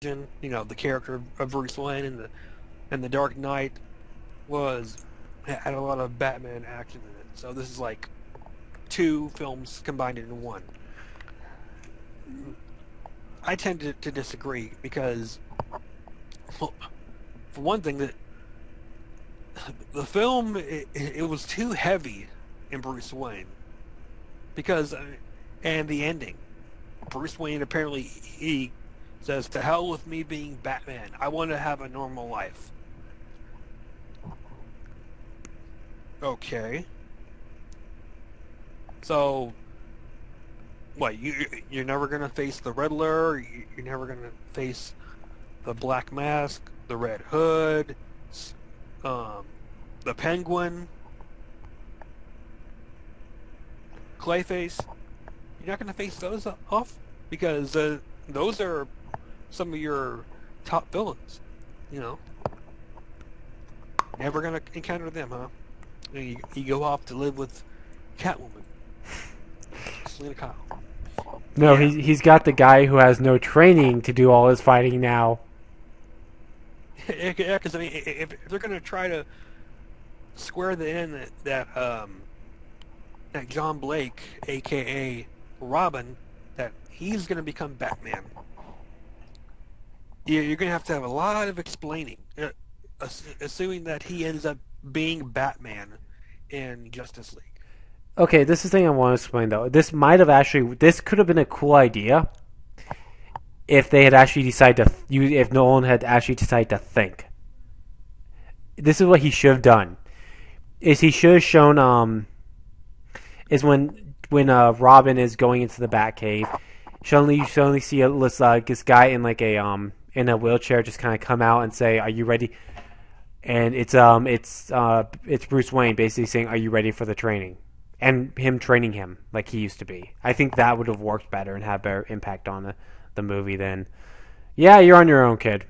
The character of Bruce Wayne and the Dark Knight was had a lot of Batman action in it. So this is like two films combined into one. I tend to disagree because, well, for one thing, the film it was too heavy in Bruce Wayne because and the ending. Bruce Wayne apparently he says, "To hell with me being Batman. I want to have a normal life." Okay, so what? You're never gonna face the Riddler. You're never gonna face the Black Mask, the Red Hood, um, the Penguin, Clayface. You're not gonna face those off because those are some of your top villains. You know, never gonna encounter them, huh? You go off to live with Catwoman, Selena Kyle. No, Yeah, he's got the guy who has no training to do all his fighting now. yeah. Because I mean, if they're gonna try to square the in that John Blake, aka Robin, that he's gonna become Batman, you're gonna have to have a lot of explaining, assuming that he ends up being Batman in Justice League. Okay, this is the thing I want to explain though. This could have been a cool idea if they had actually decided to if Nolan had actually decided to think. This is what he should have done. Is he should have shown is when Robin is going into the Batcave, you suddenly see this guy in like a in a wheelchair just kind of come out and say, "Are you ready?" And it's Bruce Wayne basically saying, "Are you ready for the training?" And him training him like he used to be. I think that would have worked better and had better impact on the movie than, yeah, you're on your own, kid.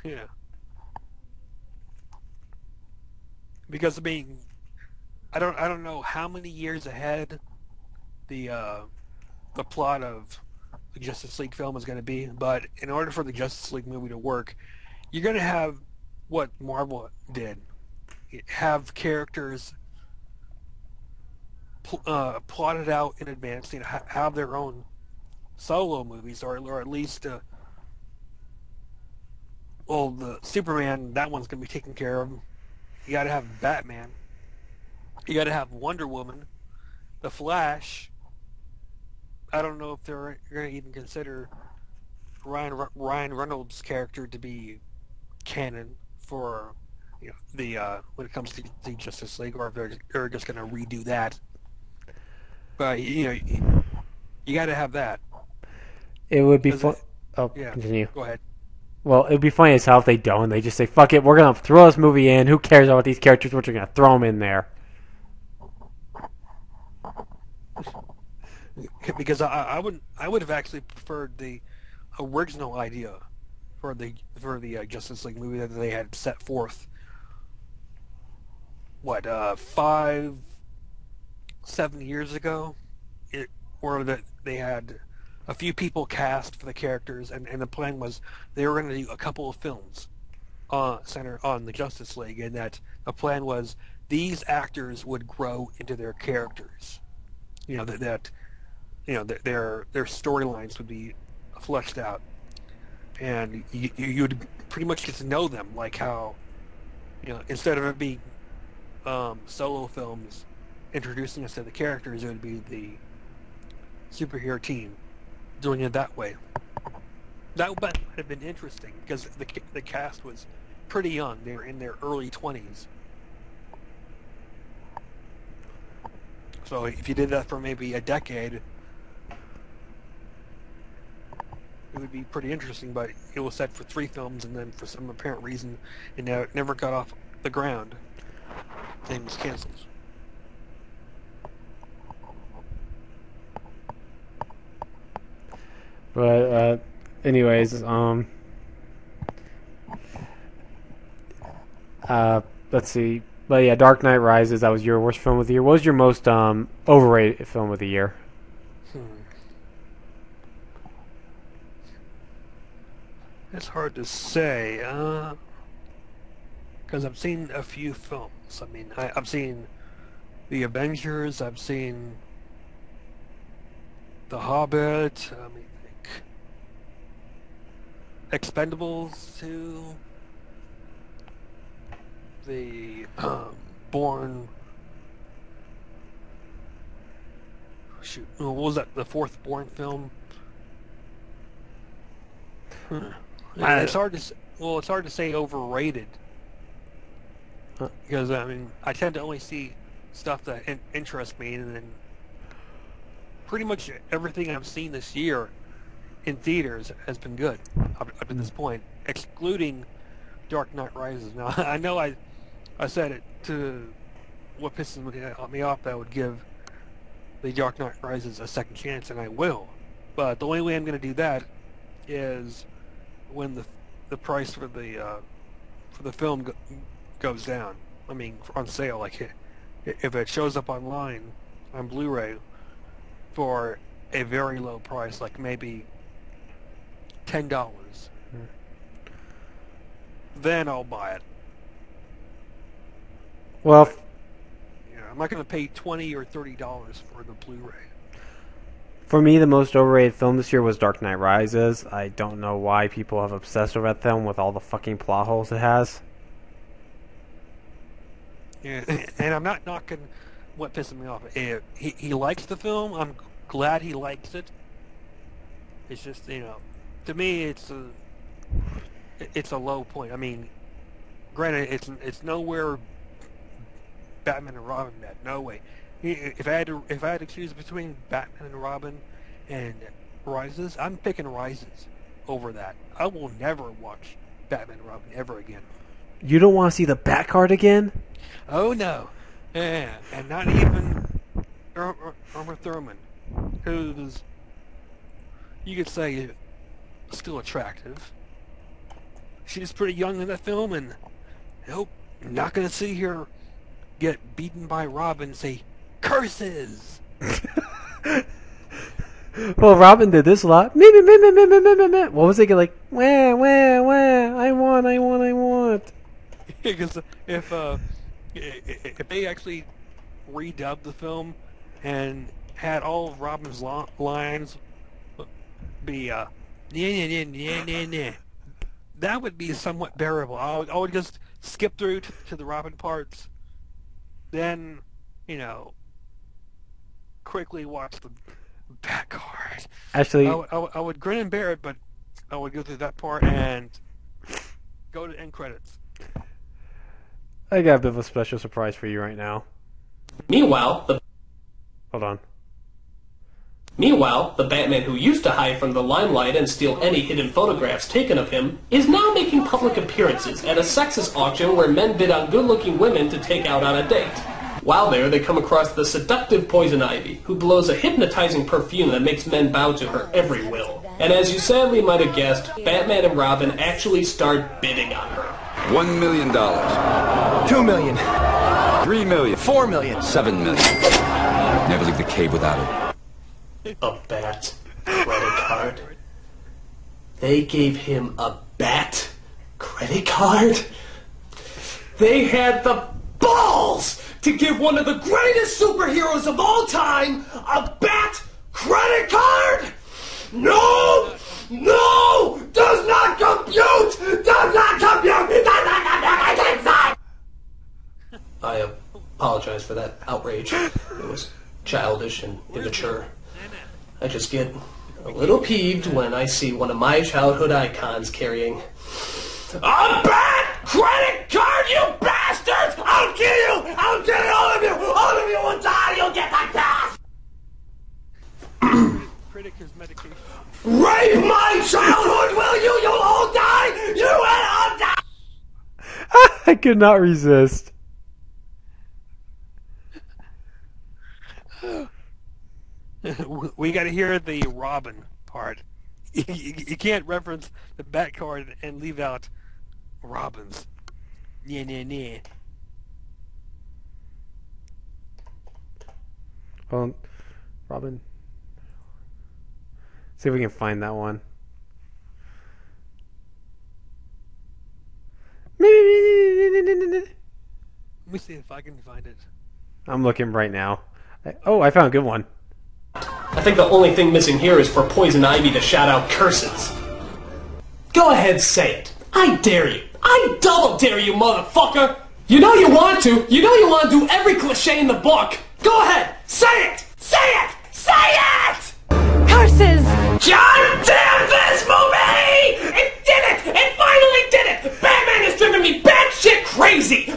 Yeah, because I mean, I don't know how many years ahead the uh, the plot of the Justice League film is going to be, but in order for the Justice League movie to work, you're going to have what Marvel did: have characters plotted out in advance, have their own solo movies, or at least, well, the Superman, that one's going to be taken care of. You got to have Batman. You got to have Wonder Woman, the Flash. I don't know if they're going to even consider Ryan Reynolds' character to be canon for the when it comes to the Justice League, or if they're just going to redo that. But you got to have that It would be because fun. Oh, yeah. continue. Go ahead. Well, it would be funny as hell if they don't. They just say, "Fuck it, we're gonna throw this movie in. Who cares about these characters? We're just gonna throw them in there." Because I would have actually preferred the original idea for the Justice League movie that they had set forth. What 5, 7 years ago, where that they had a few people cast for the characters, and the plan was they were going to do a couple of films centered on the Justice League, and that the plan was these actors would grow into their characters. Their storylines would be fleshed out, and you'd pretty much get to know them, like how instead of it being solo films introducing us to the characters, it would be the superhero team doing it that way. That would have been interesting because the cast was pretty young; they were in their early 20s. So if you did that for maybe a decade, it would be pretty interesting. But it was set for 3 films, and then for some apparent reason, it never got off the ground. Thing was canceled. But anyways, let's see. But yeah, Dark Knight Rises. That was your worst film of the year. What was your most overrated film of the year? Hmm. It's hard to say, because I've seen a few films. I mean, I've seen The Avengers. I've seen The Hobbit. I mean, Expendables 2. The Born. Shoot, what was that? The fourth Born film. Huh. I, It's hard to well, it's hard to say overrated uh, because I mean I tend to only see stuff that interests me, and then pretty much everything I've seen this year in theaters has been good up to this point, excluding Dark Knight Rises. Now I know I said it to what pisses me off that I would give the Dark Knight Rises a second chance, and I will. But the only way I'm going to do that is when the price for the film goes down. I mean, on sale. Like if it shows up online on Blu-ray for a very low price, like maybe $10, then I'll buy it. well, But I'm not going to pay $20 or $30 for the Blu-ray. for me, the most overrated film this year was Dark Knight Rises. I don't know why people have obsessed over that film with all the fucking plot holes it has. Yeah, and I'm not knocking what pisses me off. He likes the film. I'm glad he likes it. It's just to me it's a low point. I mean, granted, it's nowhere Batman and Robin met. No way. If I had to choose between Batman and Robin and Rises, I'm picking Rises over that. I will never watch Batman and Robin ever again. You don't want to see the Bat card again? Oh no, yeah, and not even Irma Thurman, who's you could say still attractive. She's pretty young in that film, and nope, not gonna see her get beaten by Robin and say curses. Well, Robin did this a lot. Me, me, me, me, me, me, me, me, me. What was it like? Wah, wah, wah. I want, I want, I want. Because if they actually redubbed the film and had all of Robin's lines be yeah, yeah, yeah, yeah, yeah, yeah, that would be somewhat bearable. I would just skip through to the Robin parts, then you know quickly watch the back card. Actually, I would grin and bear it, but I would go through that part and go to end credits. I got a bit of a special surprise for you right now. Meanwhile, the Hold on. Meanwhile, the Batman who used to hide from the limelight and steal any hidden photographs taken of him is now making public appearances at a sexist auction where men bid on good-looking women to take out on a date. While there, they come across the seductive Poison Ivy, who blows a hypnotizing perfume that makes men bow to her every will. And as you sadly might have guessed, Batman and Robin actually start bidding on her. $1 million. 2 million. 3 million. 4 million. 7 million. Never leave the cave without it. A bat credit card? They gave him a bat credit card? They had the balls to give one of the greatest superheroes of all time a bat credit card? No! No! Does not compute! Does not compute! It does not compute! I apologize for that outrage. It was childish and immature. I just get a little peeved when I see one of my childhood icons carrying a bad credit card, you bastards! I'll kill you! I'll kill all of you! All of you will die! You'll get my gas! Critic is medication. Rape my childhood, will you? You'll all die! You will all die! I could not resist. We got to hear the Robin part. You can't reference the Bat card and leave out Robin's. Yeah, yeah, yeah. Well, Robin. See if we can find that one. Let me see if I can find it. I'm looking right now. Oh, I found a good one. I think the only thing missing here is for Poison Ivy to shout out curses. Go ahead, say it. I dare you. I double dare you, motherfucker! You know you want to. You know you want to do every cliche in the book. Go ahead, say it! Say it! Say it! Curses! God damn this movie! It did it! It finally did it! Batman has driven me batshit crazy!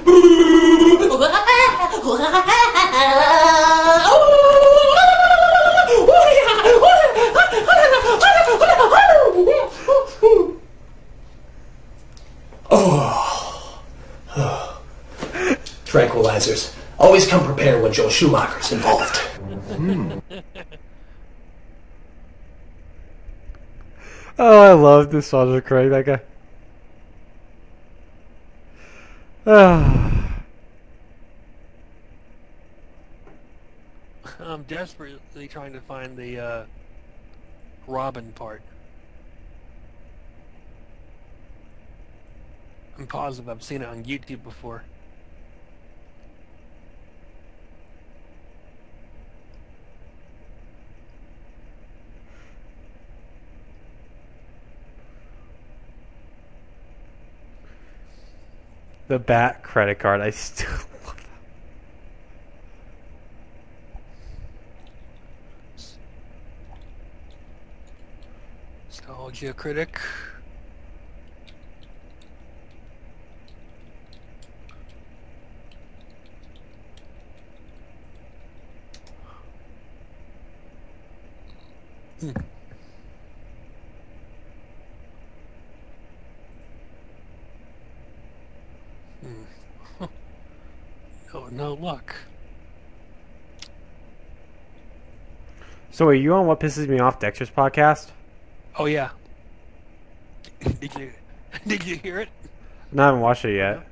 Tranquilizers. Always come prepared when Joel Schumacher's involved. Oh, I love this Daniel Craig, that guy. I'm desperately trying to find the Robin part. I'm positive I've seen it on YouTube before. The Bat credit card, I still love that. Nostalgia critic. Oh, no luck. So are you on What Pisses Me Off, Dexter's podcast? Oh yeah. Did you hear it? No, I haven't watched it yet.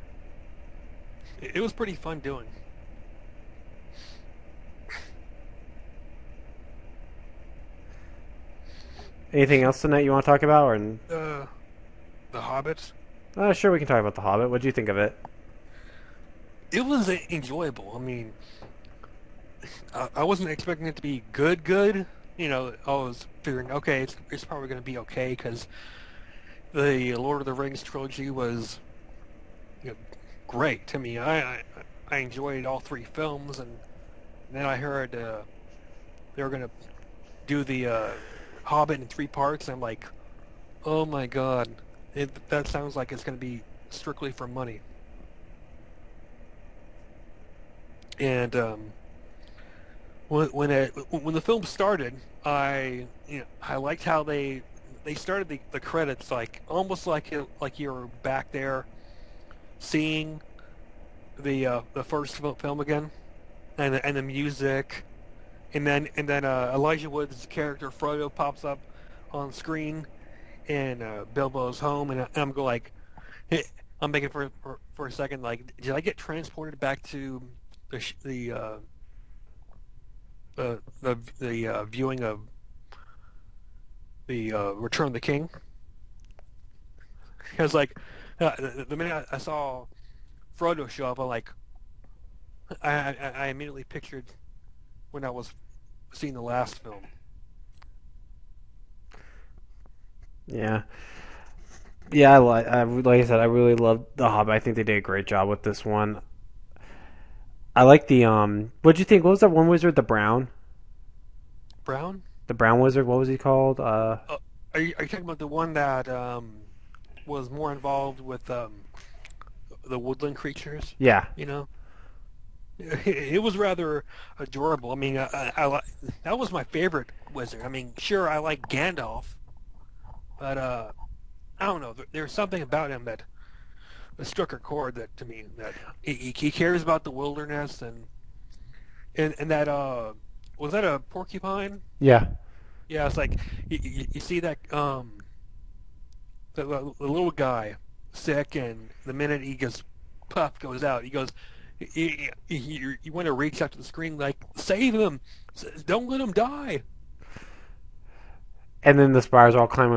It was pretty fun doing. Anything else tonight you want to talk about? Or The Hobbit. sure, we can talk about The Hobbit. What do you think of it? It was enjoyable. I mean, I wasn't expecting it to be good. You know, I was figuring, okay, it's probably going to be okay because the Lord of the Rings trilogy was, you know, great to me. I enjoyed all three films, and then I heard they were going to do the Hobbit in 3 parts. And I'm like, oh my god, that sounds like it's going to be strictly for money. And when the film started, I liked how they started the credits like almost like you're back there seeing the first film again, and the music, and then Elijah Wood's character Frodo pops up on screen, and Bilbo's home, and I'm going like, hey, I'm thinking for a second, like, did I get transported back to the viewing of the Return of the King? Because like the minute I saw Frodo show up, I immediately pictured when I was seeing the last film. Yeah. Yeah, like I said, I really loved The Hobbit. I think they did a great job with this one. I like the what'd you think? What was that one wizard, the brown? Brown? The brown wizard, what was he called? Are you talking about the one that was more involved with the woodland creatures? Yeah. You know, it was rather adorable. I mean, that was my favorite wizard. I mean, sure, I like Gandalf, but I don't know. There's something about him that struck a chord that to me that he cares about the wilderness and that was that a porcupine? Yeah. Yeah, it's like you see that the little guy sick, and the minute he gets puff goes out, he goes, you want to reach out to the screen like, save him, don't let him die. And then the spires all climb